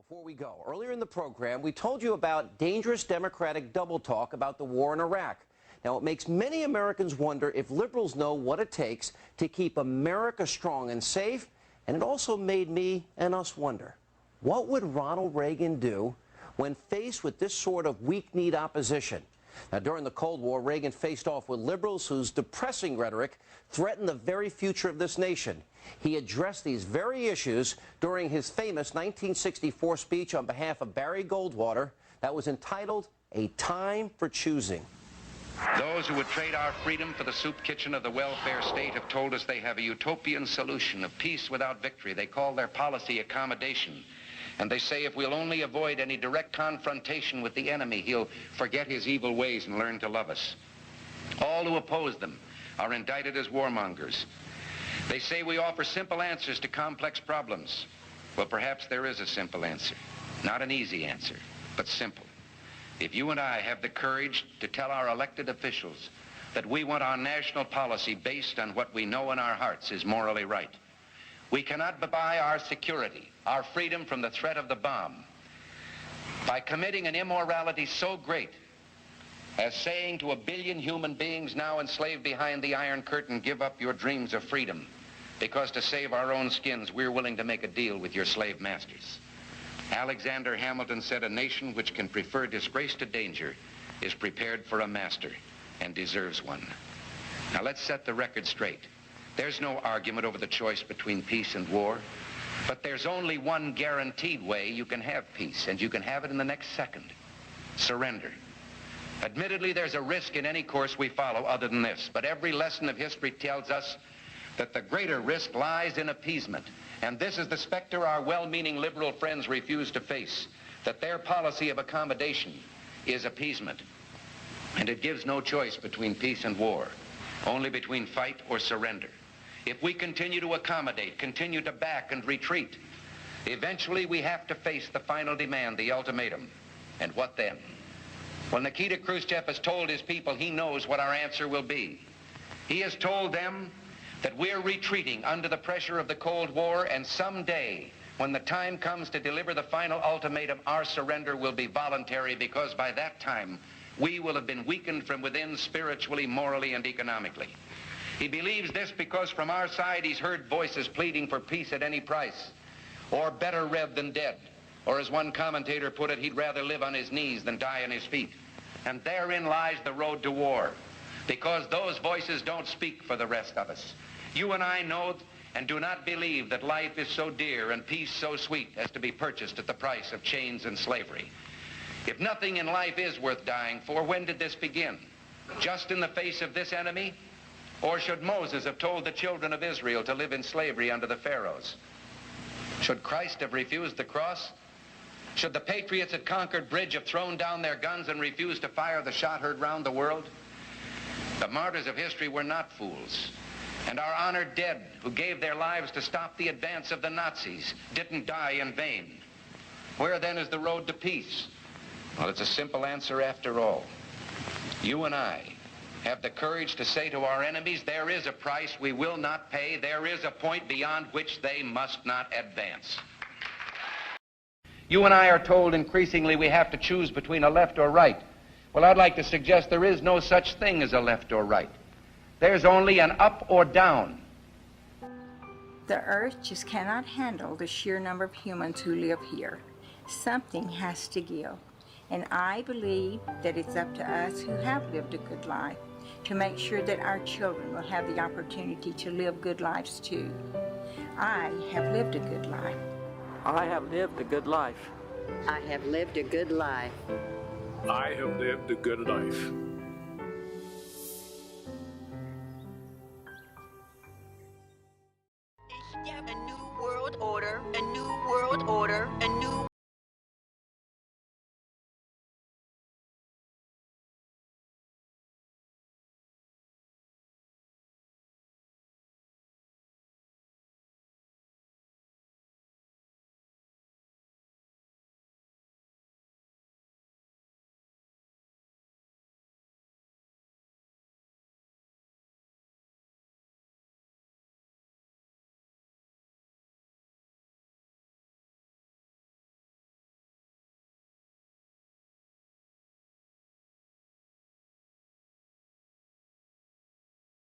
Before we go, earlier in the program, we told you about dangerous Democratic double talk about the war in Iraq. Now, it makes many Americans wonder if liberals know what it takes to keep America strong and safe, and it also made me and us wonder, what would Ronald Reagan do when faced with this sort of weak-kneed opposition? Now, during the Cold War, Reagan faced off with liberals whose depressing rhetoric threatened the very future of this nation. He addressed these very issues during his famous 1964 speech on behalf of Barry Goldwater that was entitled A Time for Choosing. Those who would trade our freedom for the soup kitchen of the welfare state have told us they have a utopian solution of peace without victory. They call their policy accommodation. And they say if we'll only avoid any direct confrontation with the enemy, he'll forget his evil ways and learn to love us. All who oppose them are indicted as warmongers. They say we offer simple answers to complex problems. Well, perhaps there is a simple answer. Not an easy answer, but simple. If you and I have the courage to tell our elected officials that we want our national policy based on what we know in our hearts is morally right, we cannot buy our security, our freedom from the threat of the bomb, by committing an immorality so great as saying to 1 billion human beings now enslaved behind the Iron Curtain, give up your dreams of freedom, because to save our own skins, we're willing to make a deal with your slave masters. Alexander Hamilton said, a nation which can prefer disgrace to danger is prepared for a master and deserves one. Now let's set the record straight. There's no argument over the choice between peace and war, but there's only one guaranteed way you can have peace, and you can have it in the next second: surrender. Admittedly, there's a risk in any course we follow other than this, but every lesson of history tells us that the greater risk lies in appeasement. And this is the specter our well-meaning liberal friends refuse to face, that their policy of accommodation is appeasement. And it gives no choice between peace and war, only between fight or surrender. If we continue to accommodate, continue to back and retreat, eventually we have to face the final demand, the ultimatum. And what then? Well, Nikita Khrushchev has told his people he knows what our answer will be. He has told them that we're retreating under the pressure of the Cold War, and someday, when the time comes to deliver the final ultimatum, our surrender will be voluntary, because by that time, we will have been weakened from within spiritually, morally, and economically. He believes this because from our side, he's heard voices pleading for peace at any price, or better read than dead. Or as one commentator put it, he'd rather live on his knees than die on his feet. And therein lies the road to war, because those voices don't speak for the rest of us. You and I know and do not believe that life is so dear and peace so sweet as to be purchased at the price of chains and slavery. If nothing in life is worth dying for, when did this begin? Just in the face of this enemy? Or should Moses have told the children of Israel to live in slavery under the Pharaohs? Should Christ have refused the cross? Should the patriots at Concord Bridge have thrown down their guns and refused to fire the shot heard round the world? The martyrs of history were not fools. And our honored dead, who gave their lives to stop the advance of the Nazis, didn't die in vain. Where then is the road to peace? Well, it's a simple answer after all. You and I have the courage to say to our enemies, there is a price we will not pay. There is a point beyond which they must not advance. You and I are told increasingly we have to choose between a left or right. Well, I'd like to suggest there is no such thing as a left or right. There's only an up or down. The earth just cannot handle the sheer number of humans who live here. Something has to give. And I believe that it's up to us who have lived a good life to make sure that our children will have the opportunity to live good lives too. I have lived a good life. I have lived a good life. I have lived a good life. I have lived a good life.